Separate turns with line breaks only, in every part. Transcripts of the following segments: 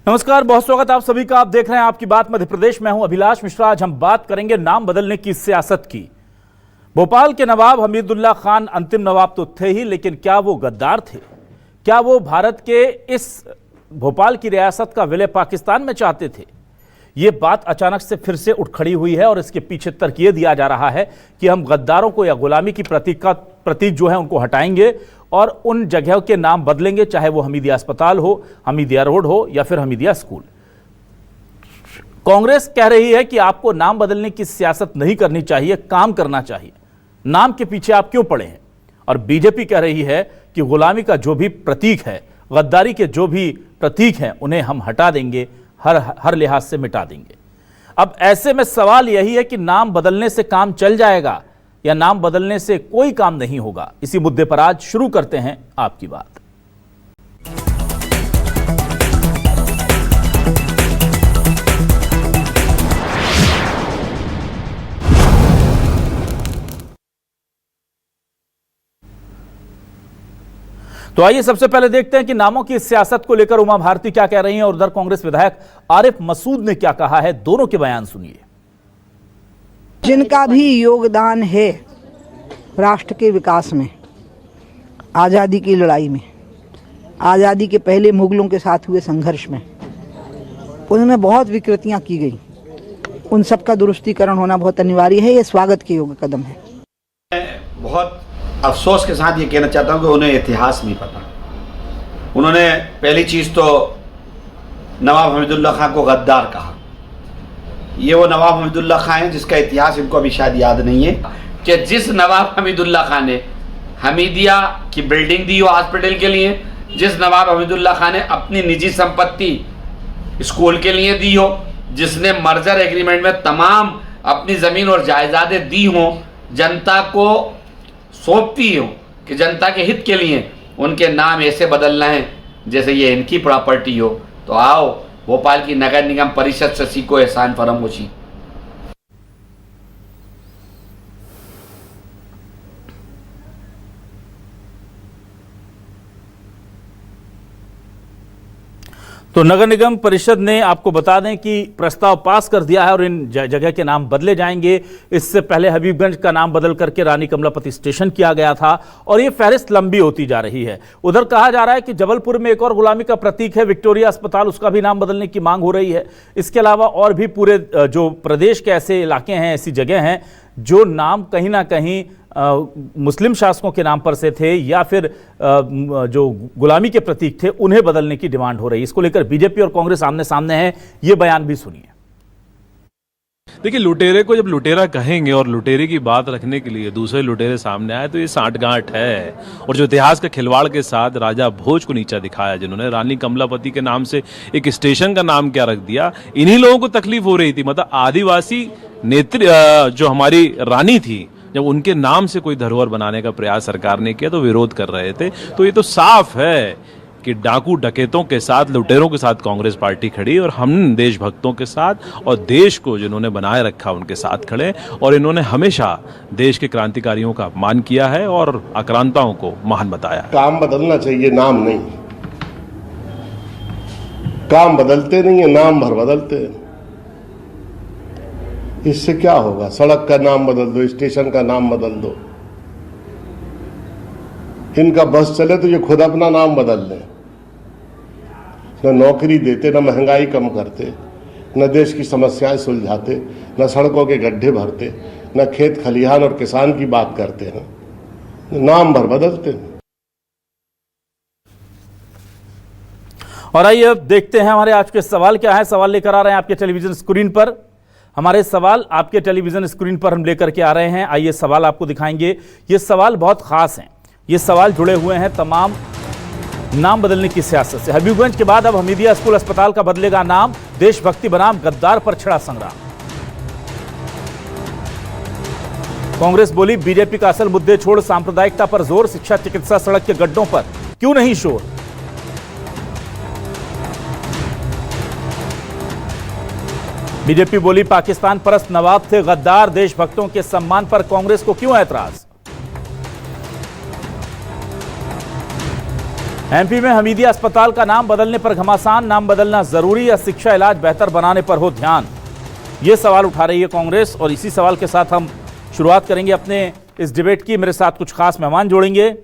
नमस्कार, बहुत स्वागत आप सभी का। आप देख रहे हैं आपकी बात मध्य प्रदेश। मैं हूं अभिलाष मिश्रा। आज हम बात करेंगे नाम बदलने की सियासत की। भोपाल के नवाब हमीदुल्लाह खान अंतिम नवाब तो थे ही, लेकिन क्या वो गद्दार थे? क्या वो भारत के इस भोपाल की रियासत का विलय पाकिस्तान में चाहते थे? ये बात अचानक से फिर से उठ खड़ी हुई है और इसके पीछे तर्क ये दिया जा रहा है कि हम गद्दारों को या गुलामी की प्रतीक जो है उनको हटाएंगे और उन जगहों के नाम बदलेंगे, चाहे वो हमीदिया अस्पताल हो, हमीदिया रोड हो या फिर हमीदिया स्कूल। कांग्रेस कह रही है कि आपको नाम बदलने की सियासत नहीं करनी चाहिए, काम करना चाहिए। नाम के पीछे आप क्यों पड़े हैं? और बीजेपी कह रही है कि गुलामी का जो भी प्रतीक है, गद्दारी के जो भी प्रतीक हैं, उन्हें हम हटा देंगे, हर लिहाज से मिटा देंगे। अब ऐसे में सवाल यही है कि नाम बदलने से काम चल जाएगा या नाम बदलने से कोई काम नहीं होगा? इसी मुद्दे पर आज शुरू करते हैं आपकी बात। तो आइए सबसे पहले देखते हैं कि नामों की सियासत को लेकर उमा भारती क्या कह रही हैं और उधर कांग्रेस विधायक आरिफ मसूद ने क्या कहा है। दोनों के बयान सुनिए।
जिनका भी योगदान है राष्ट्र के विकास में, आज़ादी की लड़ाई में, आज़ादी के पहले मुगलों के साथ हुए संघर्ष में, उनमें बहुत विकृतियां की गई। उन सब का दुरुस्तीकरण होना बहुत अनिवार्य है। ये स्वागत के योग्य कदम है।
बहुत अफसोस के साथ ये कहना चाहता हूँ कि उन्हें इतिहास नहीं पता। उन्होंने पहली चीज़ तो नवाब हमीदुल्लाह खान को गद्दार कहा। ये वो नवाब हमीदुल्लाह खान है जिसका इतिहास इनको अभी शायद याद नहीं है कि जिस नवाब हमीदुल्लाह खान ने हमीदिया की बिल्डिंग दी हो हॉस्पिटल के लिए, जिस नवाब हमीदुल्लाह खान ने अपनी निजी संपत्ति स्कूल के लिए दी हो, जिसने मर्जर एग्रीमेंट में तमाम अपनी ज़मीन और जायदादें दी हों, जनता को सौंपती हो कि जनता के हित के लिए उनके नाम ऐसे बदलना है जैसे ये इनकी प्रॉपर्टी हो, तो आओ भोपाल की नगर निगम परिषद से सीखो एहसान फरामोशी।
तो नगर निगम परिषद ने आपको बता दें कि प्रस्ताव पास कर दिया है और इन जगह के नाम बदले जाएंगे। इससे पहले हबीबगंज का नाम बदल करके रानी कमलापति स्टेशन किया गया था और ये फहरिस्त लंबी होती जा रही है। उधर कहा जा रहा है कि जबलपुर में एक और गुलामी का प्रतीक है विक्टोरिया अस्पताल, उसका भी नाम बदलने की मांग हो रही है। इसके अलावा और भी पूरे जो प्रदेश के ऐसे इलाके हैं, ऐसी जगह हैं जो नाम कहीं ना कहीं मुस्लिम शासकों के नाम पर से थे या फिर जो गुलामी के प्रतीक थे, उन्हें बदलने की डिमांड हो रही है। इसको लेकर बीजेपी और कांग्रेस आमने सामने है। ये बयान भी सुनिए।
देखिए, लुटेरे को जब लुटेरा कहेंगे और लुटेरे की बात रखने के लिए दूसरे लुटेरे सामने आए तो ये सांठगांठ है। और जो इतिहास के खिलवाड़ के साथ राजा भोज को नीचा दिखाया, जिन्होंने रानी कमलापति के नाम से एक स्टेशन का नाम क्या रख दिया, इन्हीं लोगों को तकलीफ हो रही थी। मतलब आदिवासी नेत्री जो हमारी रानी थी, जब उनके नाम से कोई धरोहर बनाने का प्रयास सरकार ने किया तो विरोध कर रहे थे। तो ये तो साफ है कि डाकू डकैतों के साथ, लुटेरों के साथ कांग्रेस पार्टी खड़ी और हम देशभक्तों के साथ और देश को जिन्होंने बनाए रखा उनके साथ खड़े। और इन्होंने हमेशा देश के क्रांतिकारियों का अपमान किया है और आक्रांताओं को महान बताया है।
काम बदलना चाहिए, नाम नहीं। काम बदलते नहीं है, नाम भर बदलते हैं। इससे क्या होगा? सड़क का नाम बदल दो, स्टेशन का नाम बदल दो। इनका बस चले तो ये खुद अपना नाम बदल लें। न नौकरी देते, न महंगाई कम करते, न देश की समस्याएं सुलझाते, न सड़कों के गड्ढे भरते, न खेत खलिहान और किसान की बात करते हैं, नाम भर बदलते हैं।
और आइए अब देखते हैं हमारे आज के सवाल क्या है। सवाल लेकर आ रहे हैं आपके टेलीविजन स्क्रीन पर। हमारे सवाल आपके टेलीविजन स्क्रीन पर हम लेकर के आ रहे हैं। आइए सवाल आपको दिखाएंगे। ये सवाल बहुत खास हैं। ये सवाल जुड़े हुए हैं तमाम नाम बदलने की सियासत से। हबीबगंज के बाद अब हमीदिया स्कूल अस्पताल का बदलेगा नाम, देशभक्ति बनाम गद्दार पर छिड़ा संग्राम। कांग्रेस बोली बीजेपी का असल मुद्दे छोड़ सांप्रदायिकता पर जोर, शिक्षा चिकित्सा सड़क के गड्ढों पर क्यों नहीं शोर। बीजेपी बोली पाकिस्तान परस्त नवाब थे गद्दार, देशभक्तों के सम्मान पर कांग्रेस को क्यों ऐतराज। एमपी में हमीदिया अस्पताल का नाम बदलने पर घमासान, नाम बदलना जरूरी या शिक्षा इलाज बेहतर बनाने पर हो ध्यान, ये सवाल उठा रही है कांग्रेस। और इसी सवाल के साथ हम शुरुआत करेंगे अपने इस डिबेट की। मेरे साथ कुछ खास मेहमान जोड़ेंगे।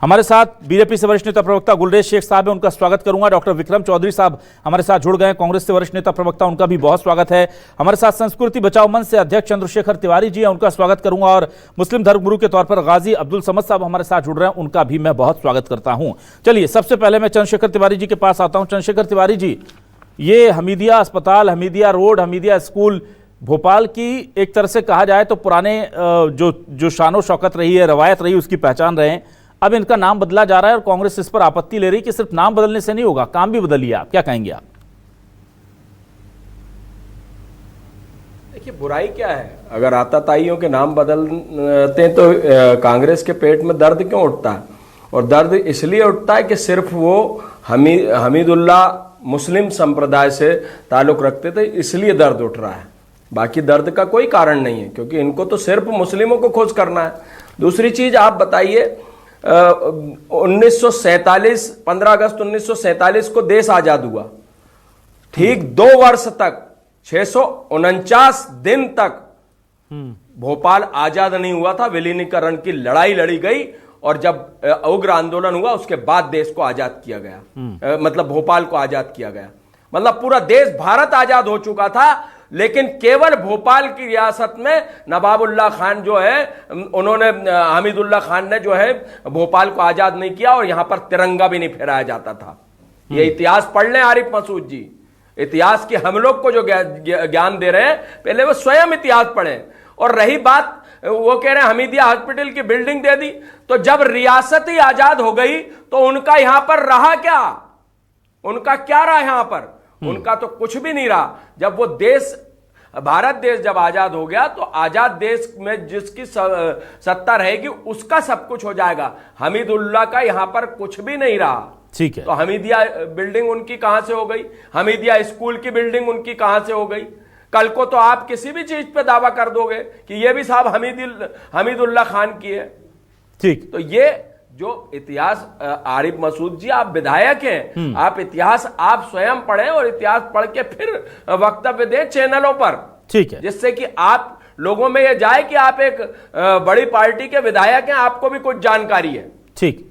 हमारे साथ बीजेपी से वरिष्ठ नेता प्रवक्ता गुलरेज शेख साहब है, उनका स्वागत करूंगा। डॉक्टर विक्रम चौधरी साहब हमारे साथ जुड़ गए, कांग्रेस से वरिष्ठ नेता प्रवक्ता, उनका भी बहुत स्वागत है। हमारे साथ संस्कृति बचाओ मंच से अध्यक्ष चंद्रशेखर तिवारी जी हैं, उनका स्वागत करूंगा। और मुस्लिम धर्मगुरु के तौर पर गाजी अब्दुल समद साहब हमारे साथ जुड़ रहे हैं, उनका भी मैं बहुत स्वागत करता हूं। चलिए, सबसे पहले मैं चंद्रशेखर तिवारी जी के पास आता हूं। चंद्रशेखर तिवारी जी, ये हमीदिया अस्पताल, हमीदिया रोड, हमीदिया स्कूल भोपाल की एक तरह से कहा जाए तो पुराने जो शानो शौकत रही है, रवायत रही, उसकी पहचान रहे हैं। अब इनका नाम बदला जा रहा है और कांग्रेस इस पर आपत्ति ले रही कि सिर्फ नाम बदलने से नहीं होगा, काम भी बदलिए। आप क्या कहेंगे? आप
देखिए, बुराई क्या है? अगर आताताइयों के नाम बदलते हैं तो कांग्रेस के पेट में दर्द क्यों उठता है? और दर्द इसलिए उठता है कि सिर्फ वो हमीदुल्ला मुस्लिम संप्रदाय से ताल्लुक रखते थे, इसलिए दर्द उठ रहा है। बाकी दर्द का कोई कारण नहीं है, क्योंकि इनको तो सिर्फ मुस्लिमों को खुश करना है। दूसरी चीज, आप बताइए, 1947 15 अगस्त 1947 को देश आजाद हुआ। ठीक 2 वर्ष तक, 649 दिन तक भोपाल आजाद नहीं हुआ था। विलीनीकरण की लड़ाई लड़ी गई और जब उग्र आंदोलन हुआ उसके बाद देश को आजाद किया गया, मतलब भोपाल को आजाद किया गया। मतलब पूरा देश, भारत आजाद हो चुका था, लेकिन केवल भोपाल की रियासत में नवाबुल्ला खान जो है, उन्होंने, हमीदुल्ला खान ने जो है भोपाल को आजाद नहीं किया और यहां पर तिरंगा भी नहीं फहराया जाता था। ये इतिहास पढ़ लें आरिफ मसूद जी, इतिहास की हम लोग को जो ज्ञान दे रहे हैं, पहले वो स्वयं इतिहास पढ़ें। और रही बात, वो कह रहे हैं हमीदिया हॉस्पिटल की बिल्डिंग दे दी, तो जब रियासत ही आजाद हो गई तो उनका यहां पर रहा क्या? उनका क्या रहा यहां पर? उनका तो कुछ भी नहीं रहा। जब वो देश, भारत देश जब आजाद हो गया तो आजाद देश में जिसकी सत्ता रहेगी उसका सब कुछ हो जाएगा। हमीदुल्ला का यहां पर कुछ भी नहीं रहा।
ठीक है,
तो हमीदिया बिल्डिंग उनकी कहां से हो गई? हमीदिया स्कूल की बिल्डिंग उनकी कहां से हो गई? कल को तो आप किसी भी चीज पे दावा कर दोगे कि ये भी साहब हमीदुल्ला खान की है।
ठीक,
तो ये जो इतिहास, आरिफ मसूद जी, आप विधायक हैं, आप इतिहास आप स्वयं पढ़ें और इतिहास पढ़ के फिर वक्तव्य दें चैनलों पर।
ठीक है,
जिससे कि आप लोगों में यह जाए कि आप एक बड़ी पार्टी के विधायक हैं, आपको भी कुछ जानकारी है।
ठीक,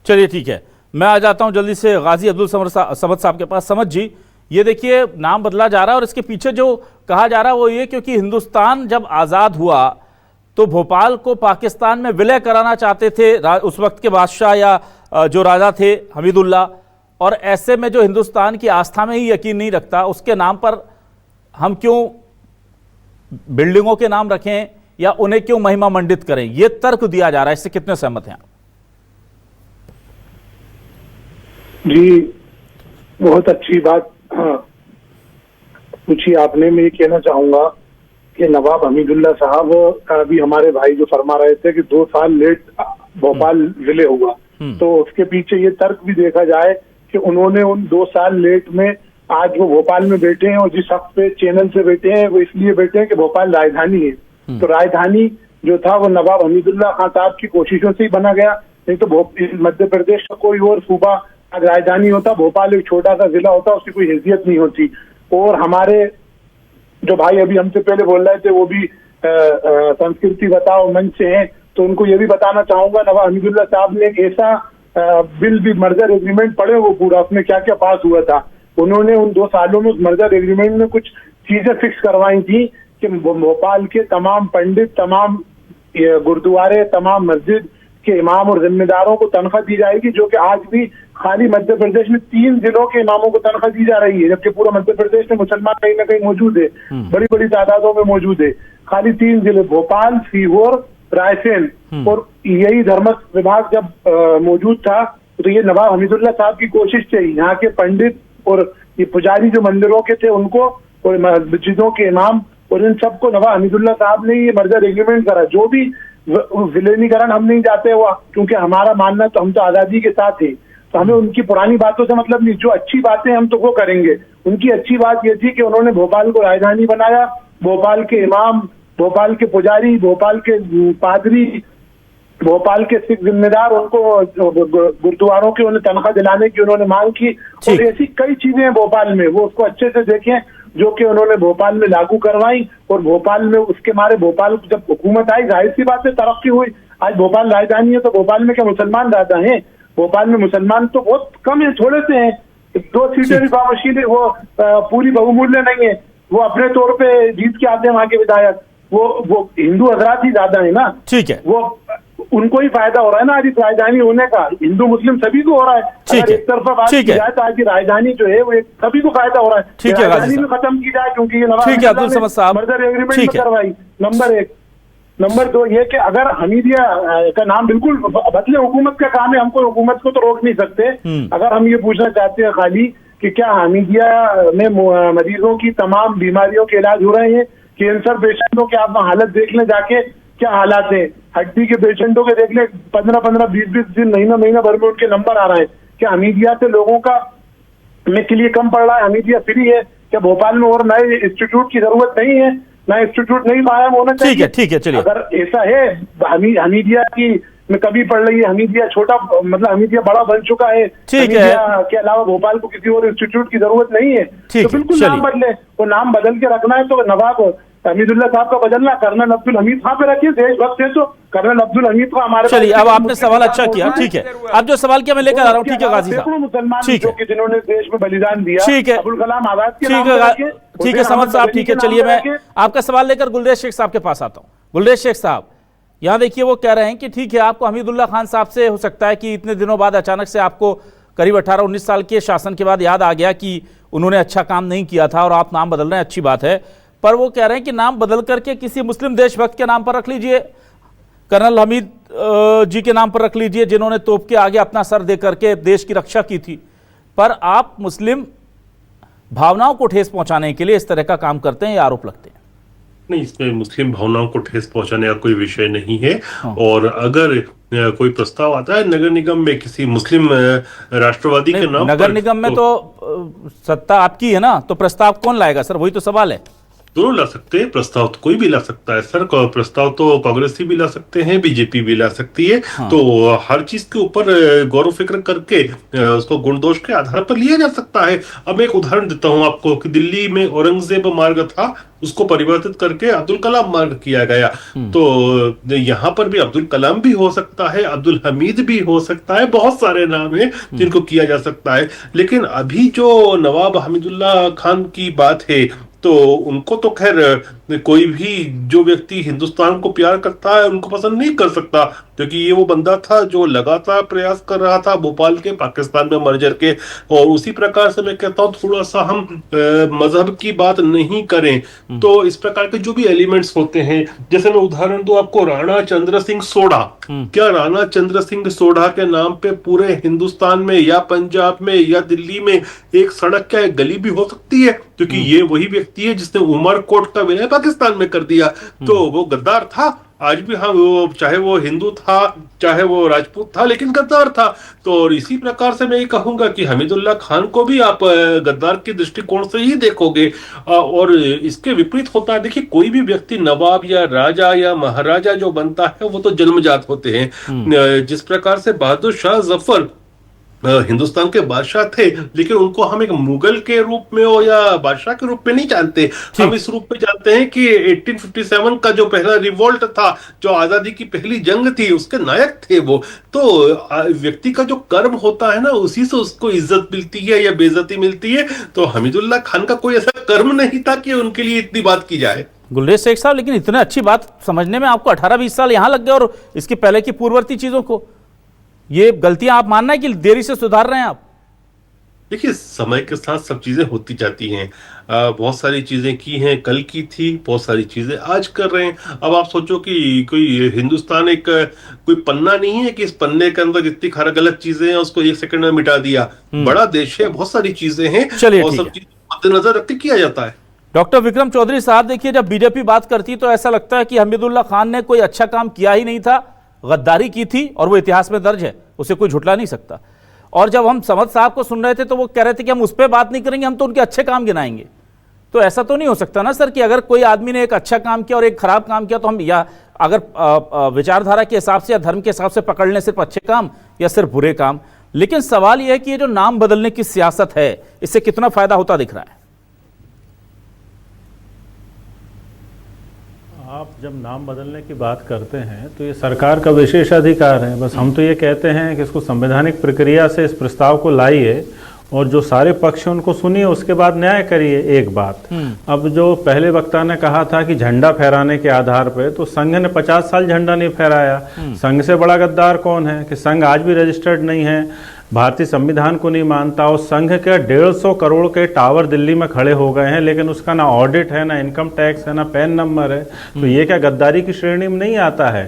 चलिए ठीक है। मैं आ जाता हूं जल्दी से गाजी अब्दुल समद साहब के पास। समद जी, ये देखिए, नाम बदला जा रहा है और इसके पीछे जो कहा जा रहा है वो ये, क्योंकि हिंदुस्तान जब आजाद हुआ तो भोपाल को पाकिस्तान में विलय कराना चाहते थे उस वक्त के बादशाह या जो राजा थे हमीदुल्ला, और ऐसे में जो हिंदुस्तान की आस्था में ही यकीन नहीं रखता, उसके नाम पर हम क्यों बिल्डिंगों के नाम रखें या उन्हें क्यों महिमा मंडित करें? यह तर्क दिया जा रहा है, इससे कितने सहमत हैं आप?
जी, बहुत अच्छी बात पूछी आपने। मैं ये कहना चाहूंगा कि नवाब हमीदुल्ला साहब का भी हमारे भाई जो फरमा रहे थे कि 2 साल लेट भोपाल विलय हुआ, तो उसके पीछे ये तर्क भी देखा जाए कि उन्होंने उन 2 साल लेट में आज वो भोपाल में बैठे हैं, और जिस हक पे चैनल से बैठे हैं वो इसलिए बैठे हैं कि भोपाल राजधानी है। तो राजधानी जो था वो नवाब हमीदुल्ला खान साहब की कोशिशों से ही बना गया, नहीं तो मध्य प्रदेश का कोई और सूबा आज राजधानी होता, भोपाल एक छोटा सा जिला होता, उसकी कोई हैसियत नहीं होती। और हमारे जो भाई अभी हमसे पहले बोल रहे थे वो भी संस्कृति बचाओ मंच से हैं, तो उनको ये भी बताना चाहूंगा, नवाब हमीदुल्ला साहब ने एक ऐसा बिल भी, मर्जर एग्रीमेंट पढ़े वो पूरा, उसमें क्या क्या पास हुआ था। उन्होंने उन 2 सालों में उस मर्जर एग्रीमेंट में कुछ चीजें फिक्स करवाई थी कि भोपाल के तमाम पंडित, तमाम गुरुद्वारे, तमाम मस्जिद के इमाम और जिम्मेदारों को तनख्वाह दी जाएगी, जो कि आज भी खाली मध्य प्रदेश में 3 जिलों के इमामों को तनख्वाह दी जा रही है, जबकि पूरा मध्य प्रदेश में मुसलमान कहीं ना कहीं मौजूद है, बड़ी बड़ी तादादों में मौजूद है। खाली 3 जिले, भोपाल, सीहोर, रायसेन, और यही धर्म विभाग जब मौजूद था, तो ये नवाब हमीदुल्ला साहब की कोशिश थी यहाँ के पंडित और ये पुजारी जो मंदिरों के थे उनको, और मस्जिदों के इमाम, और इन सबको नवाब हमीदुल्ला साहब ने ये मर्जर एग्रीमेंट करा। जो भी विलीनीकरण हम नहीं चाहते वो, क्योंकि हमारा मानना तो हम तो आजादी के साथ है, तो हमें उनकी पुरानी बातों से मतलब नहीं, जो अच्छी बातें हम तो वो करेंगे। उनकी अच्छी बात ये थी कि उन्होंने भोपाल को राजधानी बनाया, भोपाल के इमाम, भोपाल के पुजारी, भोपाल के पादरी, भोपाल के सिख जिम्मेदार उनको गुरुद्वारों की उन्हें तनख्वाह दिलाने की उन्होंने मांग की, और ऐसी कई चीजें हैं भोपाल में, वो उसको अच्छे से देखें, जो कि उन्होंने भोपाल में लागू करवाई। और भोपाल में उसके मारे भोपाल जब हुकूमत आई, जाहिर सी बात है तरक्की हुई। आज भोपाल राजधानी है, तो भोपाल में क्या मुसलमान ज्यादा हैं? भोपाल में मुसलमान तो बहुत कम है, थोड़े से हैं। 2 सीटें भी बामुश्किल है, वो पूरी बहुमूल्य नहीं है। वो अपने तौर पे जीत के आते हैं वहां के विधायक, वो हिंदू हजरात ही ज्यादा है ना।
ठीक है,
वो उनको ही फायदा हो रहा है ना आज इस राजधानी होने का, हिंदू मुस्लिम सभी को हो रहा है।
ठीक
अगर
है,
एक तरफा बात
ठीक
की
है।
जाए तो आज की राजधानी जो है वो एक सभी को फायदा हो रहा है।
ठीक है,
राजधानी
गाजी
में खत्म की जाए, क्योंकि ये नवाब
ठीक है, अब्दुल समद साहब,
मर्जर एग्रीमेंट
ठीक
में
है।
करवाई, नंबर 1। नंबर 2 ये कि अगर हमीदिया का नाम बिल्कुल बदले, हुकूमत का काम है, हमको हुकूमत को तो रोक नहीं सकते। अगर हम ये पूछना चाहते हैं खाली कि क्या हमीदिया में मरीजों की तमाम बीमारियों के इलाज हो रहे हैं? कैंसर पेशेंटों के आप हालत देख लें जाके, क्या हालात है? हड्डी के पेशेंटों के देख ले, 15-15, 20-20 दिन, महीना भर में उनके नंबर आ रहे हैं। क्या हमीदिया से लोगों का में के लिए कम पड़ रहा है? हमीदिया फ्री है क्या? भोपाल में और नए इंस्टीट्यूट की जरूरत नहीं है? नया इंस्टीट्यूट नहीं कायम होना चाहिए?
ठीक है, ठीक है, चलिए।
अगर ऐसा है, हमीदिया की में कभी पड़ रही है, हमीदिया छोटा मतलब हमीदिया बड़ा बन चुका है,
ठीक है।
हमीदिया के अलावा भोपाल को किसी और इंस्टीट्यूट की जरूरत नहीं है,
ठीक
तो
है,
बिल्कुल
चलिए।
नाम बदले। वो नाम बदल के रखना है तो नवाब हमीदुल्ला साहब का बदलना, कर्नल अब्दुल हमीद खां पे रखिए। देशभक्त है तो कर्नल अब्दुल हमीद खां हमारे पास।
चलिए, अब आपने सवाल अच्छा किया, ठीक है। अब जो सवाल किया मैं लेकर आ रहा हूँ, ठीक है गाजी साहब,
मुसलमान
ठीक है,
जिन्होंने देश में बलिदान दिया,
ठीक है,
अबुल कलाम आजाद के
ठीक
नाम
है,
पे रखिए,
ठीक है, समझ साहब, ठीक है। चलिए, मैं आपका सवाल लेकर गुलरेज शेख साहब के पास आता हूँ। गुलरेज शेख साहब, यहाँ देखिए, वो कह रहे हैं कि ठीक है, आपको हमीदुल्ला खान साहब से हो सकता है कि इतने दिनों बाद अचानक से आपको करीब 18-19 साल के शासन के बाद याद आ गया कि उन्होंने अच्छा काम नहीं किया था और आप नाम बदल रहे हैं, अच्छी बात है। पर वो कह रहे हैं कि नाम बदल करके किसी मुस्लिम देशभक्त के नाम पर रख लीजिए, कर्नल हमीद जी के नाम पर रख लीजिए, जिन्होंने तोप के आगे अपना सर दे करके देश की रक्षा की थी। पर आप मुस्लिम भावनाओं को ठेस पहुंचाने के लिए इस तरह का काम करते हैं, ये आरोप लगते हैं।
नहीं, इसमें मुस्लिम भावनाओं को ठेस पहुंचाने का कोई विषय नहीं है। और अगर कोई प्रस्ताव आता है नगर निगम में किसी मुस्लिम राष्ट्रवादी के नाम
नगर निगम में तो सत्ता आपकी है ना, तो प्रस्ताव कौन लाएगा सर? वही तो सवाल है।
दोनों ला सकते हैं प्रस्ताव, तो कोई भी ला सकता है सर। प्रस्ताव तो कांग्रेसी भी ला सकते हैं, बीजेपी भी ला सकती है। हाँ। तो हर चीज के ऊपर गौर फिक्र करके उसको गुण दोष के आधार पर लिया जा सकता है। अब मैं एक उदाहरण देता हूं आपको कि दिल्ली में औरंगजेब मार्ग था, उसको परिवर्तित करके अब्दुल कलाम मार्ग किया गया। तो यहाँ पर भी अब्दुल कलाम भी हो सकता है, अब्दुल हमीद भी हो सकता है, बहुत सारे नाम हैं जिनको किया जा सकता है। लेकिन अभी जो नवाब हमीदुल्ला खान की बात है, तो उनको तो खैर कोई भी जो व्यक्ति हिंदुस्तान को प्यार करता है उनको पसंद नहीं कर सकता, क्योंकि ये वो बंदा था जो लगातार प्रयास कर रहा था भोपाल के पाकिस्तान में मर्जर के। और उसी प्रकार से मैं कहता हूँ थोड़ा सा हम मजहब की बात नहीं करें तो इस प्रकार के जो भी एलिमेंट्स होते हैं, जैसे मैं उदाहरण दूं आपको, राणा चंद्र सिंह सोढ़ा। क्या राणा चंद्र सिंह सोढ़ा के नाम पे पूरे हिंदुस्तान में या पंजाब में या दिल्ली में एक सड़क क्या एक गली भी हो सकती है? क्योंकि ये वही व्यक्ति है जिसने उमरकोट का विलय पाकिस्तान में कर दिया। तो वो गद्दार था, आज भी हाँ, चाहे वो हिंदू था चाहे वो राजपूत था, लेकिन गद्दार था। तो और इसी प्रकार से मैं ये कहूंगा कि हमीदुल्ला खान को भी आप गद्दार के दृष्टिकोण से ही देखोगे। और इसके विपरीत होता है, देखिए कोई भी व्यक्ति नवाब या राजा या महाराजा जो बनता है वो तो जन्मजात होते हैं। जिस प्रकार से बहादुर शाह जफर हिंदुस्तान के बादशाह थे, लेकिन उनको हम एक मुगल के रूप में हो या बादशाह के रूप में नहीं जानते। हम इस रूप में जानते हैं कि 1857 का जो पहला रिवोल्ट था, जो आजादी की पहली जंग थी, उसके नायक थे वो। तो व्यक्ति का जो कर्म होता है ना, उसी से उसको इज्जत मिलती है या बेइज्जती मिलती है। तो हमीदुल्ला खान का कोई ऐसा कर्म नहीं था कि उनके लिए इतनी बात की जाए।
गुलरेज शेख साहब, लेकिन इतनी अच्छी बात समझने में आपको 18-20 साल यहां लग गए, और इसके पहले की पूर्ववर्ती चीजों को, ये गलतियां आप मानना है कि देरी से सुधार रहे हैं आप?
देखिए, समय के साथ सब चीजें होती जाती हैं। बहुत सारी चीजें की हैं, कल की थी, बहुत सारी चीजें आज कर रहे हैं। अब आप सोचो कि कोई हिंदुस्तान एक कोई पन्ना नहीं है कि इस पन्ने के अंदर जितनी खरा गलत चीजें हैं उसको 1 सेकंड में मिटा दिया। बड़ा देश है, बहुत सारी चीजें हैं, और सब चीजें मद्देनजर रख के किया जाता है।
डॉक्टर विक्रम चौधरी साहब, देखिए, जब बीजेपी बात करती तो ऐसा लगता है कि हमीदुल्ला खान ने कोई अच्छा काम किया ही नहीं था, गद्दारी की थी, और वो इतिहास में दर्ज है, उसे कोई झुठला नहीं सकता। और जब हम समद साहब को सुन रहे थे तो वो कह रहे थे कि हम उस पर बात नहीं करेंगे, हम तो उनके अच्छे काम गिनाएंगे। तो ऐसा तो नहीं हो सकता ना सर कि अगर कोई आदमी ने एक अच्छा काम किया और एक खराब काम किया तो हम या अगर विचारधारा के हिसाब से या धर्म के हिसाब से पकड़ लें सिर्फ अच्छे काम या सिर्फ बुरे काम। लेकिन सवाल यह है कि ये जो नाम बदलने की सियासत है इससे कितना फायदा होता दिख रहा है?
आप जब नाम बदलने की बात करते हैं तो ये सरकार का विशेष अधिकार है। बस हम तो ये कहते हैं कि इसको संवैधानिक प्रक्रिया से इस प्रस्ताव को लाइए और जो सारे पक्ष हैं उनको सुनिए, उसके बाद न्याय करिए। एक बात, अब जो पहले वक्ता ने कहा था कि झंडा फहराने के आधार पे, तो संघ ने 50 साल झंडा नहीं फहराया। संघ से बड़ा गद्दार कौन है कि संघ आज भी रजिस्टर्ड नहीं है, भारतीय संविधान को नहीं मानता और संघ के 150 करोड़ के टावर दिल्ली में खड़े हो गए हैं, लेकिन उसका ना ऑडिट है, ना इनकम टैक्स है, ना पैन नंबर है। तो ये क्या गद्दारी की श्रेणी में नहीं आता है?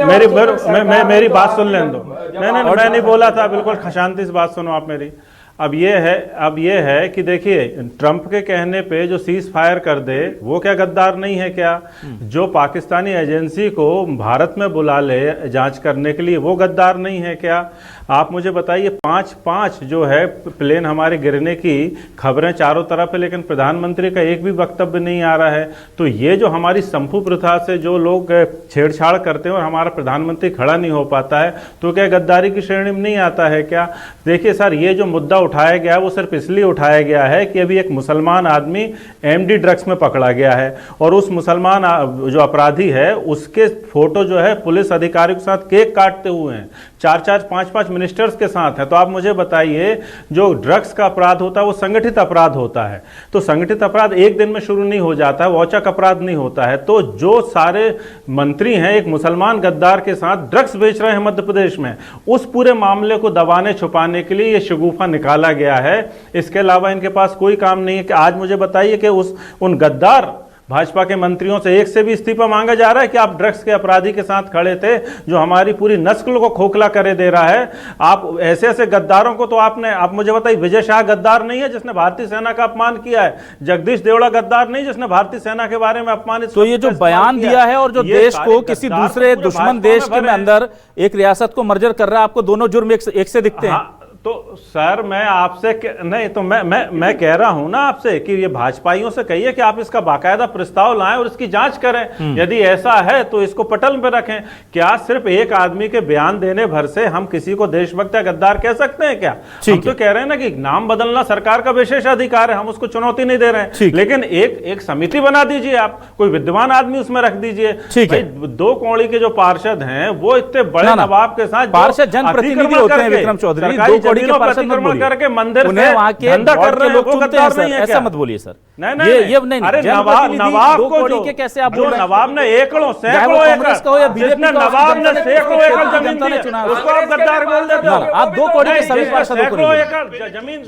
मेरी बात सुन लें दो। नहीं, मैं नहीं बोला था, बिल्कुल शांति से बात सुनो आप मेरी। अब ये है कि देखिए, ट्रंप के कहने पे जो सीज फायर कर दे वो क्या गद्दार नहीं है क्या? जो पाकिस्तानी एजेंसी को भारत में बुला ले जांच करने के लिए वो गद्दार नहीं है क्या? आप मुझे बताइए, पांच जो है प्लेन हमारे गिरने की खबरें चारों तरफ है, लेकिन प्रधानमंत्री का एक भी वक्तव्य नहीं आ रहा है। तो ये जो हमारी संपू प्रथा से जो लोग छेड़छाड़ करते हैं और हमारा प्रधानमंत्री खड़ा नहीं हो पाता है, तो क्या गद्दारी की श्रेणी में नहीं आता है क्या? देखिए सर, ये जो मुद्दा उठाया गया है वो सिर्फ इसलिए उठाया गया है कि अभी एक मुसलमान आदमी एमडी ड्रग्स में पकड़ा गया है और उस मुसलमान जो अपराधी है उसके फोटो जो है पुलिस अधिकारियों के साथ केक काटते हुए हैं, 4-4, 5-5 मिनिस्टर्स के साथ है। तो आप मुझे बताइए, जो ड्रग्स का अपराध होता है वो संगठित अपराध होता है। तो संगठित अपराध एक दिन में शुरू नहीं हो जाता है, वौचक अपराध नहीं होता है। तो जो सारे मंत्री हैं एक मुसलमान गद्दार के साथ ड्रग्स बेच रहे हैं मध्य प्रदेश में, उस पूरे मामले को दबाने छुपाने के लिए ये शगुफा निकाला गया है। इसके अलावा इनके पास कोई काम नहीं है कि आज मुझे बताइए कि उन गद्दार भाजपा के मंत्रियों से एक से भी इस्तीफा मांगा जा रहा है कि आप ड्रग्स के अपराधी के साथ खड़े थे जो हमारी पूरी नस्ल को खोखला करे दे रहा है। आप ऐसे गद्दारों को, तो आप मुझे बताइए, विजय शाह गद्दार नहीं है जिसने भारतीय सेना का अपमान किया है? जगदीश देवड़ा गद्दार नहीं जिसने भारतीय सेना के बारे में अपमानित?
तो ये जो बयान दिया है और जो देश को किसी दूसरे दुश्मन देश के अंदर एक रियासत को मर्जर कर रहा है, आपको दोनों जुर्म एक से दिखते हैं?
तो सर मैं आपसे नहीं, तो मैं कह रहा हूं ना आपसे कि ये भाजपाइयों से कहिए कि आप इसका बाकायदा प्रस्ताव लाएं और इसकी जांच करें। यदि ऐसा है तो इसको पटल पे रखें। क्या सिर्फ एक आदमी के बयान देने भर से हम किसी को देशभक्त या गद्दार कह सकते हैं क्या? हम तो कह रहे हैं ना कि नाम बदलना सरकार का विशेष अधिकार है, हम उसको चुनौती नहीं दे रहे हैं, लेकिन एक समिति बना दीजिए, आप कोई विद्वान आदमी उसमें रख दीजिए। भाई 2 कौड़ी के जो पार्षद हैं वो इतने बड़े नवाब के साथ,
पार्षद जनप्रतिनिधि होते हैं विक्रम चौधरी, 2 कौड़ी के पार्षद मत बोलिए,
करके मंदिर
उन्हें वहां के
धंधा कर रहे हैं,
लोग
वो
चुनते हैं
गद्दार
सर,
नहीं है
ऐसा
क्या?
मत बोलिए सर।
नहीं, अरे नवाब को
के कैसे आप बोल रहे हैं?
नवाब ने एकड़ों सैकड़ों
कांग्रेस का हो या बीजेपी का,
नवाब ने सैकड़ों एकड़ जमीन दी, उसको आप गद्दार बोल देते हो?
आप 2 कौड़ी के सभी पार्षदों को
सैकड़ों एकड़ जमीन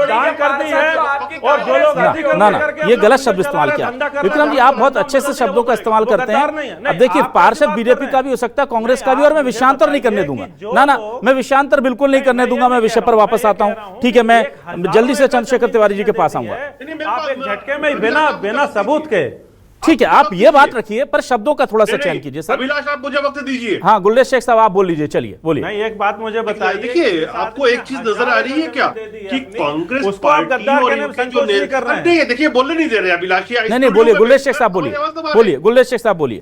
दान कर दी है और जो लोग
ना, ये गलत शब्द इस्तेमाल किया विक्रम जी। आप बहुत अच्छे से शब्दों का इस्तेमाल करते हैं। अब देखिए, पार्षद बीजेपी का भी हो सकता है, कांग्रेस का भी, और मैं विषयांतर नहीं करने दूंगा। ना, मैं विषयांतर बिल्कुल नहीं करने दूंगा। मैं विषय पर वापस आता हूं, ठीक है? मैं जल्दी से चंद्रशेखर तिवारी जी के पास आऊंगा।
आप एक झटके में बिना सबूत के,
ठीक है, आप ये बात रखिए, पर शब्दों का थोड़ा सा चयन कीजिए सर।
अभिलाष, आप मुझे वक्त दीजिए।
हाँ, गुलरेज शेख साहब आप बोल लीजिए, चलिए बोलिए।
नहीं, एक बात मुझे बताइए,
देखिए आपको एक चीज नजर आ रही है क्या कि कांग्रेस
उसको आप
पार्टी
गद्दार
और
कहने में
इनके
संकोच नहीं कर रहे हैं।
नहीं, देखिए बोलने नहीं दे रहे अभिलाष।
नहीं, बोलिए गुलरेज शेख साहब, बोलिए गुलरेज शेख साहब बोलिए।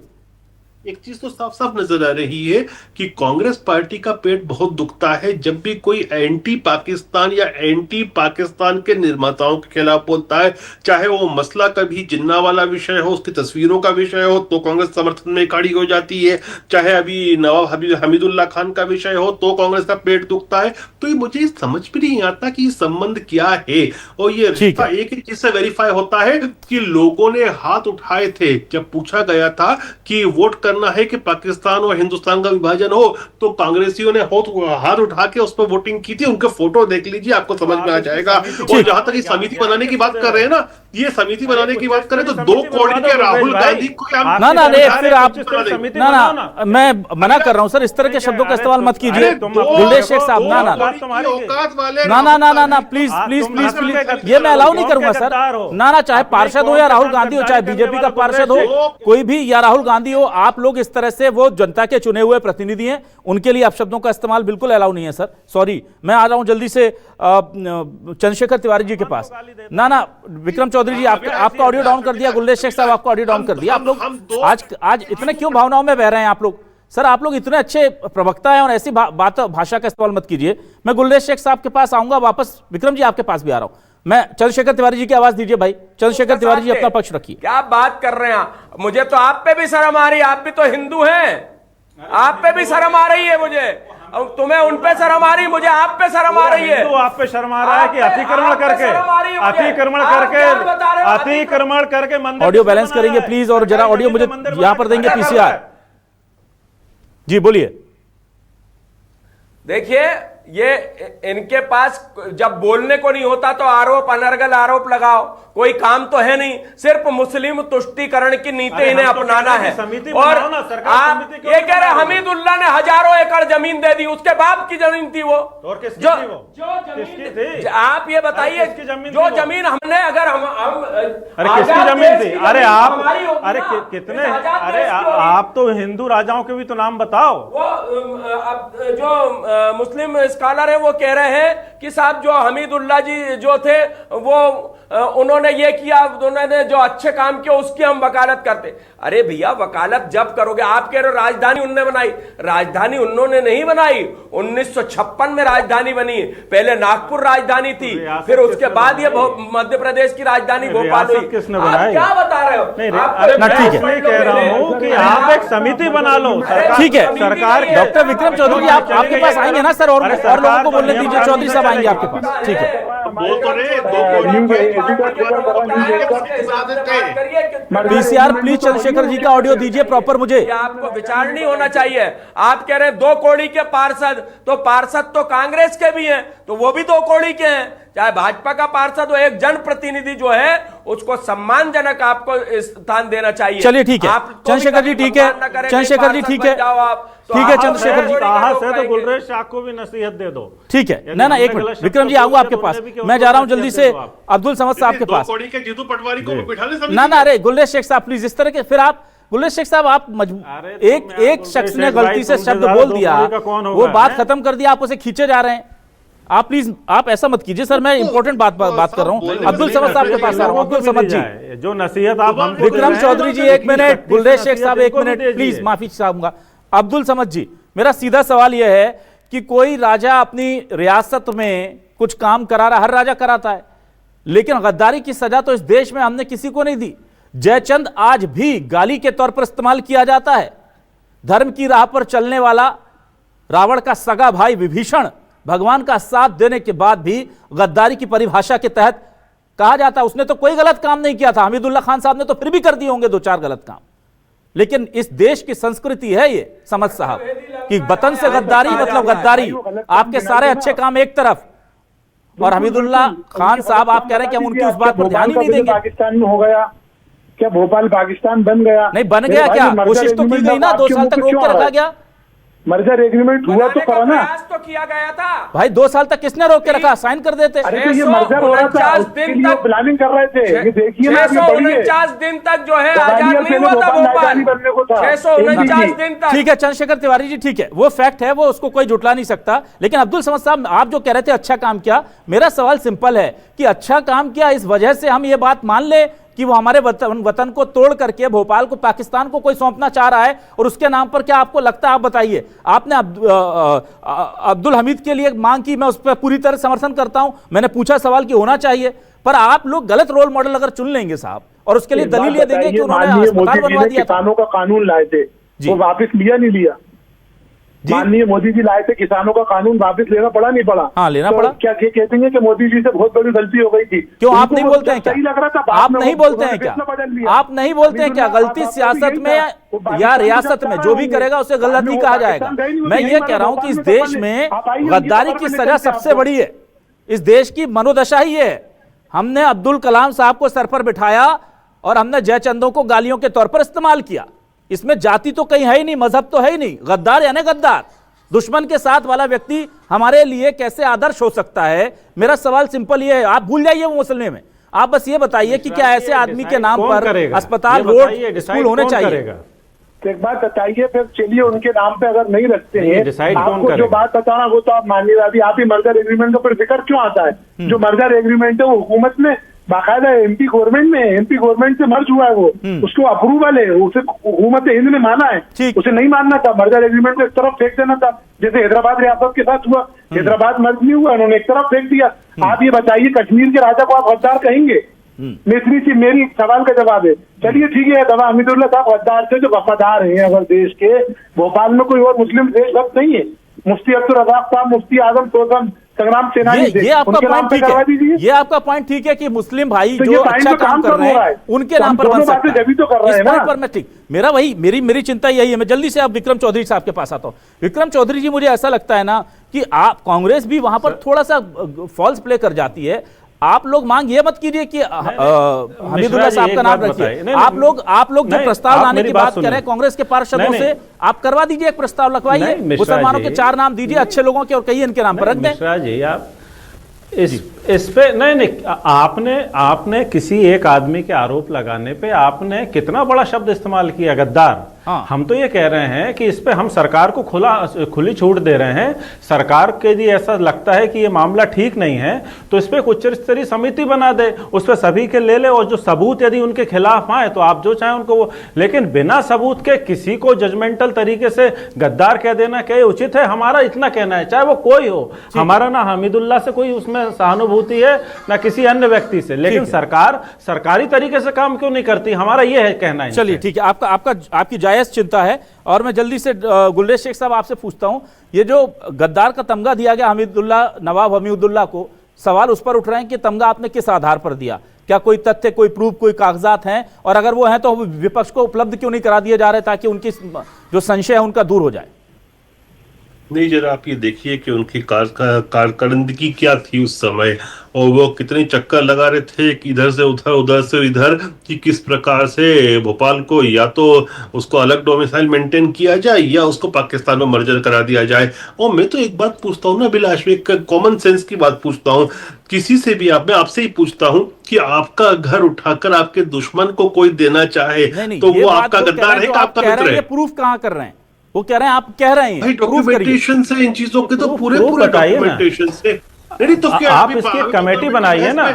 एक चीज तो साफ साफ नजर आ रही है कि कांग्रेस पार्टी का पेट बहुत दुखता है जब भी कोई एंटी पाकिस्तान या एंटी पाकिस्तान के निर्माताओं के खिलाफ बोलता है। चाहे वो मसला कभी जिन्ना वाला विषय हो, उसकी तस्वीरों का विषय हो, तो कांग्रेस समर्थन में खड़ी हो जाती है। चाहे अभी नवाब हमीदुल्लाह खान का विषय हो, तो कांग्रेस का पेट दुखता है। तो ये मुझे समझ भी नहीं आता कि संबंध क्या है। और ये रिश्ता एक ही चीज से वेरीफाई होता है कि लोगों ने हाथ उठाए थे जब पूछा गया था कि वोट करना है कि पाकिस्तान और हिंदुस्तान का विभाजन हो, तो कांग्रेसियों ने हाथ उठा के उस पर वोटिंग की थी। उनके फोटो देख लीजिए, आपको समझ में आ जाएगा। और जहां तक समिति बनाने की बात कर रहे हैं ना, ये समिति बनाने की बात करें तो 2 कौड़ी के राहुल गांधी को फिर आप
ना, मैं मना कर रहा हूं सर, इस तरह के शब्दों का इस्तेमाल मत कीजिए गुलरेज शेख साहब। ना, प्लीज, ये मैं अलाउ नहीं करूंगा सर। ना, चाहे पार्षद हो या राहुल गांधी हो, चाहे बीजेपी का पार्षद हो, कोई भी, या राहुल गांधी हो, आप लोग इस तरह से, वो जनता के चुने हुए प्रतिनिधि हैं, उनके लिए आप शब्दों का इस्तेमाल बिल्कुल अलाउ नहीं है सर। सॉरी, मैं आ रहा हूं जल्दी से चंद्रशेखर तिवारी जी के पास। ना, विक्रम चौधरी चौधरी जी, आपका ऑडियो डाउन कर दिया, गुलरेज शेख साहब आपका ऑडियो डाउन कर दिया। आप लोग आज इतने क्यों भावनाओं में बह रहे हैं आप लोग? सर आप लोग इतने अच्छे प्रवक्ता हैं और ऐसी भाषा का इस्तेमाल मत कीजिए। मैं गुलरेज शेख साहब के पास आऊंगा वापस, विक्रम जी आपके पास भी आ रहा हूं। मैं चंद्रशेखर तिवारी जी की आवाज दीजिए भाई। चंद्रशेखर तिवारी जी अपना पक्ष रखिए।
क्या बात कर रहे हैं? मुझे तो आप पे भी शर्म आ रही है, आप भी तो हिंदू हैं, आप पे भी शर्म आ रही है मुझे। तुम्हें उन पे शर्म आ रही है, मुझे आप पे शर्म आ रही है।
तो आप पे शर्म आ रहा है कि अतिक्रमण करके मंदिर।
ऑडियो बैलेंस करेंगे प्लीज, और जरा ऑडियो मुझे यहां पर देंगे पीसीआर जी, बोलिए।
देखिए, ये इनके पास जब बोलने को नहीं होता तो आरोप अनर्गल आरोप लगाओ, कोई काम तो है नहीं, सिर्फ मुस्लिम तुष्टीकरण की नीति इन्हें अपनाना है। और आप ये कह रहे हमीदुल्लाह ने हजारों एकड़ जमीन दे दी, उसके बाप की जमीन थी वो।
और किसकी थी वो? किसकी थी?
आप ये बताइए, जो जमीन हमने, अगर हम
अरे किसकी जमीन थी? अरे आप, अरे कितने, अरे आप तो हिंदू राजाओं के भी तो नाम बताओ।
वो जो मुस्लिम स्कॉलर है वो कह रहे हैं कि साहब जो हमीदुल्लाह जी जो थे वो उन्होंने ये किया, उन्होंने जो अच्छे काम किए उसकी हम वकालत करते। अरे भैया, वकालत जब करोगे, आप कह रहे हो राजधानी उन्होंने बनाई, राजधानी उन्होंने नहीं बनाई। 1956 में राजधानी बनी, पहले नागपुर राजधानी थी, फिर उसके बाद ये मध्य प्रदेश की राजधानी भोपाल हुई।
किसने बनाई?
क्या बता रहे हो?
अरे
ठीक है,
मैं कह रहा हूँ कि आप एक समिति बना लो।
ठीक है,
सरकार
डॉक्टर विक्रम चौधरी जी आपके पास आएंगे ना सर, और लोगों को बोलने दीजिए। चौधरी साहब आएंगे आपके पास, ठीक है। पीसीआर प्लीज चंद्रशेखर जी का ऑडियो दीजिए प्रॉपर मुझे।
आपको विचार नहीं होना चाहिए। आप कह रहे हैं 2 कौड़ी के पार्षद, तो पार्षद तो कांग्रेस के भी हैं, तो वो भी 2 कौड़ी के हैं। चाहे भाजपा का पार्षद हो, एक जनप्रतिनिधि जो है उसको सम्मानजनक आपको स्थान देना चाहिए।
चलिए ठीक है चंद्रशेखर जी, ठीक है चंद्रशेखर जी, ठीक है, ठीक है चंद्रशेखर जी।
साहस है तो गुलरेज शाह को भी नसीहत दे दो।
ठीक है, ना एक मिनट विक्रम जी, आऊंगा आपके पास। मैं जा रहा हूं जल्दी से अब्दुल समद साहब के पास।
जीतू पटवारी को बिठा ले।
ना अरे गुलरेज शेख साहब प्लीज, इस तरह के फिर आप गुलरेज शेख साहब आप एक शख्स ने गलती से शब्द बोल दिया, वो बात खत्म कर दिया, आप उसे खींचे जा रहे हैं। आप प्लीज आप ऐसा मत कीजिए सर, मैं इंपॉर्टेंट बात कर रहा हूं। अब्दुल समद साहब के पास आ रहा हूं। अब्दुल समद जी,
जो नसीहत आप हमको
विक्रम चौधरी जी 1 मिनट, गुलरेज शेख साहब 1 मिनट प्लीज, माफी चाहूंगा। अब्दुल समद जी, मेरा सीधा सवाल यह है कि कोई राजा अपनी रियासत में कुछ काम करा रहा, हर राजा कराता है, लेकिन गद्दारी की सजा तो इस देश में हमने किसी को नहीं दी। जयचंद आज भी गाली के तौर पर इस्तेमाल किया जाता है। धर्म की राह पर चलने वाला रावण का सगा भाई विभीषण भगवान का साथ देने के बाद भी गद्दारी की परिभाषा के तहत कहा जाता है उसने तो कोई गलत काम नहीं किया था। हमीदुल्लाह खान साहब ने तो फिर भी कर दिए होंगे 2-4 गलत काम, लेकिन इस देश की संस्कृति है ये समझ साहब कि वतन से गद्दारी मतलब गद्दारी। आपके सारे अच्छे काम एक तरफ, और हमीदुल्लाह खान साहब आप कह रहे हैं कि हम उनकी उस बात पर ध्यान ही नहीं देंगे।
पाकिस्तान में हो गया क्या? भोपाल पाकिस्तान बन गया?
नहीं बन गया क्या? कोशिश तो की गई ना, 2 साल तक रोक के रखा गया।
मर्जर एग्रीमेंट हुआ तो करा ना,
तो किया गया था
भाई। 2 साल तक किसने रोक के रखा? साइन कर देते।
अरे तो ये मर्जर हो रहा था, उसके लिए प्लानिंग कर रहे थे। ये देखिए ना,
649 दिन तक जो है आजाद नहीं हुआ था भोपाल, 649 दिन तक।
ठीक है चंद्रशेखर तिवारी जी, ठीक है, वो फैक्ट है, वो उसको कोई जुटला नहीं सकता। लेकिन अब्दुल समद साहब, आप जो कह रहे थे अच्छा काम किया, मेरा सवाल सिंपल है कि अच्छा काम किया इस वजह से हम ये बात मान ले कि वो हमारे वतन को तोड़ करके भोपाल को पाकिस्तान को कोई सौंपना चाह रहा है, और उसके नाम पर क्या आपको लगता है? आप बताइए। आपने अब्दुल हमीद के लिए मांग की, मैं उस पर पूरी तरह समर्थन करता हूं। मैंने पूछा सवाल कि होना चाहिए, पर आप लोग गलत रोल मॉडल अगर चुन लेंगे साहब, और उसके लिए दलील ये देंगे कि उन्होंने अस्पताल बनवा दिया।
किसानों का कानून लाए थे, वो वापस लिया नहीं लिया? माननीय मोदी जी लाए थे, किसानों का कानून वापस लेना पड़ा नहीं पड़ा?
हाँ, लेना पड़ा।
क्या ये कहते हैं कि मोदी जी से बहुत बड़ी गलती हो गई थी?
क्यों आप नहीं बोलते हैं क्या?
सही लग रहा था,
आप नहीं बोलते हैं क्या? आप नहीं बोलते हैं क्या? गलती सियासत में या रियासत में जो भी करेगा उसे गलती कहा जाएगा। मैं ये कह रहा हूं कि इस देश में गद्दारी की सजा सबसे बड़ी है। इस देश की मनोदशा ही है। हमने अब्दुल कलाम साहब को सर पर बिठाया और हमने जयचंदों को गालियों के तौर पर इस्तेमाल किया। इसमें जाति तो कहीं है ही नहीं, मजहब तो है ही नहीं। गद्दार यानी गद्दार, दुश्मन के साथ वाला व्यक्ति हमारे लिए कैसे आदर्श हो सकता है? मेरा सवाल सिंपल ये है, आप भूल जाइए वो मुसलमान में, आप बस ये बताइए कि क्या ऐसे आदमी के नाम पर अस्पताल, रोड, स्कूल होने चाहिए?
तो एक बात बताइए, फिर चलिए उनके नाम पे अगर नहीं रखते हैं, आपको जो बात बताना वो तो आप मान लीजिए। अभी आप ही मर्जर एग्रीमेंट का फिर जिक्र क्यों आता है? जो मर्जर एग्रीमेंट है वो हुकूमत ने बाकायदा एमपी गवर्नमेंट में, एमपी गवर्नमेंट से मर्ज हुआ है वो, उसको अप्रूवल है, उसे हुकूमत हिंद ने माना है,
ठीक।
उसे नहीं मानना था, मर्जर एग्रीमेंट को एक तरफ फेंक देना था, जैसे हैदराबाद रियासत के साथ हुआ। हैदराबाद मर्ज नहीं हुआ, उन्होंने एक तरफ फेंक दिया। आप ये बताइए कश्मीर के राजा को आप गद्दार कहेंगे? इतनी सी मेरी सवाल का जवाब है। चलिए ठीक है, नवाब हमीदुल्लाह साहब गद्दार थे जो वफादार हैं अगर देश के। भोपाल में कोई और मुस्लिम देशभक्त नहीं है। मुफ्ती अब्दुल रज़ाक साहब, मुफ्ती आजम सोजम संग्राम सेनानी थे,
ये आपका
उनके नाम
पॉइंट
पे
ठीक
करवा
है,
दीजिए।
ये आपका पॉइंट ठीक है कि मुस्लिम भाई
तो
जो
ये टाइम
अच्छा
तो
काम कर
कब
रहे
हो रहा है?
हैं उनके
तो
नाम
हम
पर बन
दोनों
सकता
बातें
है।
जब ही तो कर रहे
इस
हैं ना।
पॉइंट पर मैं ठीक, मेरी चिंता यही है। मैं जल्दी से अब विक्रम चौधरी साहब के पास आता हूं। विक्रम चौधरी जी, मुझे ऐसा लगता है ना कि आप कांग्रेस भी वहां पर थोड़ा सा फॉल्स प्ले कर जाती है। आप लोग मांग ये मत कीजिए कि हमीदुल्लाह साहब का नाम रखिए। आप लोग जो प्रस्ताव लाने की बात कर रहे हैं कांग्रेस के पार्षदों से, आप करवा दीजिए, एक प्रस्ताव लिखवाइए, मुसलमानों के 4 नाम दीजिए अच्छे लोगों के और कहिए इनके नाम पर रख दें।
मिश्रा जी, आप इस पे नहीं, आपने किसी एक आदमी के आरोप लगाने पे आपने कितना बड़ा शब्द इस्तेमाल किया, गद्दार।
हाँ।
हम तो ये कह रहे हैं कि इस पे हम सरकार को खुली छूट दे रहे हैं। सरकार के लिए ऐसा लगता है कि ये मामला ठीक नहीं है तो इस पे एक उच्च स्तरीय समिति बना दे, उस पर सभी के ले ले, और जो सबूत यदि उनके खिलाफ आए तो आप जो चाहें उनको वो, लेकिन बिना सबूत के किसी को जजमेंटल तरीके से गद्दार कह देना क्या उचित है? हमारा इतना कहना है, चाहे वो कोई हो, हमारा ना हमीदुल्लाह से कोई उसमें सहानुभूति है ना किसी अन्य व्यक्ति से, लेकिन सरकार सरकारी तरीके से काम क्यों नहीं करती? हमारा ये है कहना है।
चलिए ठीक है, आपकी जायज चिंता है। और मैं जल्दी से गुलरेज शेख साहब आपसे पूछता हूं, ये जो गद्दार का तमगा दिया गया नवाब हमीदुल्लाह को, सवाल उस पर उठ रहे हैं कि तमगा आपने किस आधार पर दिया? क्या कोई तथ्य, कोई प्रूफ, कोई कागजात हैं? और अगर वो हैं तो विपक्ष को उपलब्ध क्यों नहीं करा दिए जा रहे ताकि उनकी जो संशय है उनका दूर हो जाए?
नहीं, जरा आप ये देखिए कि उनकी कारकर्दगी क्या थी उस समय, और वो कितने चक्कर लगा रहे थे कि इधर से उधर, उधर से इधर, कि किस प्रकार से भोपाल को या तो उसको अलग डोमिसाइल मेंटेन किया जाए या उसको पाकिस्तान में मर्जर करा दिया जाए। और मैं तो एक बात पूछता हूँ ना अभिलाष, एक कॉमन सेंस की बात पूछता हूँ किसी से भी, मैं आपसे ही पूछता हूँ कि आपका घर उठाकर आपके दुश्मन को कोई देना चाहे तो वो आपका गद्दार है कि आपका मित्र है?
प्रूफ कहाँ कर रहे हैं? वो कह रहे हैं, आप कह रहे हैं
भाई डॉक्यूमेंटेशन से इन चीजों के तो पूरे डॉक्यूमेंटेशन से नहीं तो क्या
आप इसकी कमेटी बनाइए ना।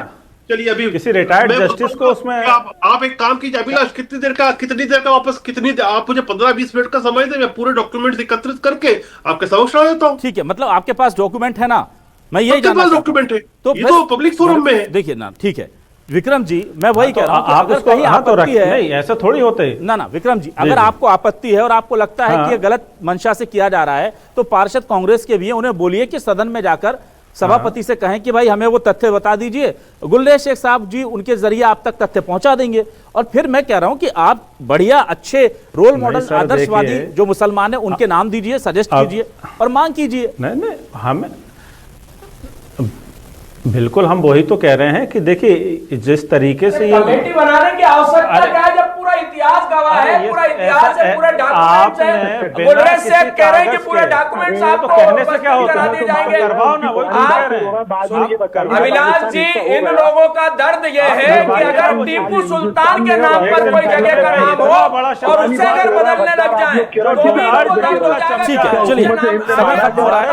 चलिए अभी
किसी रिटायर्ड जस्टिस को उसमें
आप एक काम कीजिए अभिलाष, कितनी देर का वापस आप मुझे 15-20 मिनट का समय दें, मैं पूरे डॉक्यूमेंट एकत्रित करके आपके समक्ष ला देता हूँ।
ठीक है, मतलब आपके पास डॉक्यूमेंट है ना? मैं यही जानना चाहता हूं।
डॉक्यूमेंट है तो ये तो पब्लिक फोरम में है।
देखिए ना, ठीक है विक्रम जी, मैं वही कह रहा हूं,
आप उसको आपत्ति है, नहीं ऐसा थोड़ी होते
ना विक्रम जी, अगर आपको आपत्ति है और आपको लगता है कि ये गलत मंशा से किया जा रहा है तो पार्षद कांग्रेस के भी हैं, उन्हें बोलिए कि सदन में जाकर सभापति से कहें कि भाई हमें वो तथ्य बता दीजिए। गुलरेज शेख साहब जी उनके जरिए आप तक तथ्य पहुंचा देंगे। और फिर मैं कह रहा हूं कि आप बढ़िया अच्छे रोल मॉडल आदर्शवादी जो मुसलमान है उनके नाम दीजिए, सजेस्ट कीजिए और मांग कीजिए।
नहीं हमें बिल्कुल, हम वही तो कह रहे हैं कि देखिए जिस तरीके से ये
कमेटी बनाने की आवश्यकता क्या है जब पूरा इतिहास गवाह है, पूरा इतिहास है, पूरे डॉक्यूमेंट्स है। गुलरेज शेख कह रहे हैं कि पूरे डॉक्यूमेंट्स आपको
कहने से क्या होता है?
जाएंगे।
करवाओ ना, वही कह रहे हैं।
अभिलाष जी, इन लोगों का दर्द ये है कि अगर टीपू सुल्तान के नाम पर कोई जगह का नाम हो और उससे अगर बदलने लग जाए तो भी इनको दर्द हो जाएगा।
ठीक है, चलिए समय खत्म हो रहा है,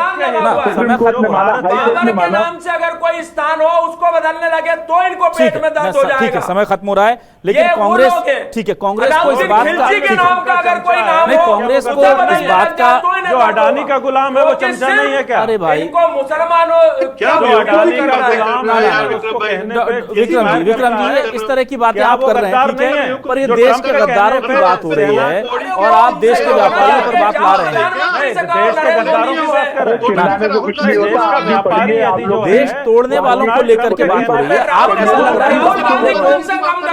समय खत्म हो रहा है।
बाबर के नाम से अगर कोई स्थान हो उसको बदलने लगे तो इनको पेट में दर्द हो जाएगा।
ठीक है, समय खत्म हो रहा है, लेकिन कांग्रेस, ठीक है, कांग्रेस को इस बात का,
के नाम का अगर कोई नाम
नहीं, कांग्रेस को इस बात का,
जो अडानी का गुलाम है वो चमचा नहीं है क्या?
अरे भाई
इनको मुसलमानों
क्या
अडानी का गुलाम है,
विक्रम जी इस तरह की बातें आप कर रहे हैं, ठीक है, पर ये देश के गद्दारों की बात हो रही है और आप देश के व्यापारियों पर बात ला रहे हैं।
देश के गद्दारों की बात कर रहे हैं,
देश तोड़ने वालों को लेकर के बात हो रही है। आप ऐसा लग रहा है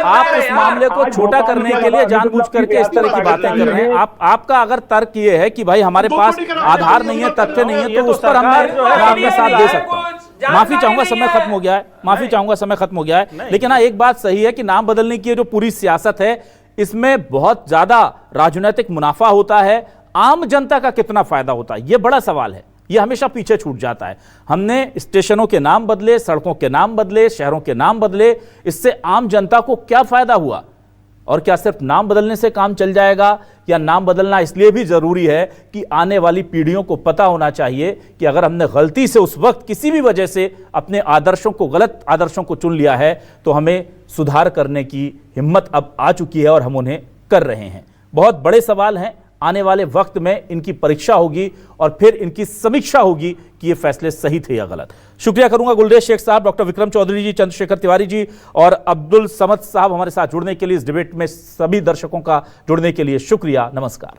आप उस मामले को छोटा करने के लिए जानबूझ करके इस तरह की बातें कर रहे हैं। आपका अगर तर्क ये है कि भाई हमारे पास आधार नहीं है, तथ्य नहीं है, तो उस पर मैं आपका साथ दे सकता हूं। माफी चाहूंगा, समय खत्म हो गया है, माफी चाहूंगा, समय खत्म हो गया है। लेकिन हाँ, एक बात सही है कि नाम बदलने की जो पूरी सियासत है इसमें बहुत ज्यादा राजनीतिक मुनाफा होता है, आम जनता का कितना फायदा होता है ये बड़ा सवाल है, ये हमेशा पीछे छूट जाता है। हमने स्टेशनों के नाम बदले, सड़कों के नाम बदले, शहरों के नाम बदले, इससे आम जनता को क्या फायदा हुआ? और क्या सिर्फ नाम बदलने से काम चल जाएगा, या नाम बदलना इसलिए भी जरूरी है कि आने वाली पीढ़ियों को पता होना चाहिए कि अगर हमने गलती से उस वक्त किसी भी वजह से अपने आदर्शों को, गलत आदर्शों को चुन लिया है, तो हमें सुधार करने की हिम्मत अब आ चुकी है और हम उन्हें कर रहे हैं। बहुत बड़े सवाल हैं, आने वाले वक्त में इनकी परीक्षा होगी और फिर इनकी समीक्षा होगी कि ये फैसले सही थे या गलत। शुक्रिया करूंगा गुलरेज शेख साहब, डॉक्टर विक्रम चौधरी जी, चंद्रशेखर तिवारी जी और अब्दुल समद साहब हमारे साथ जुड़ने के लिए, इस डिबेट में सभी दर्शकों का जुड़ने के लिए शुक्रिया। नमस्कार।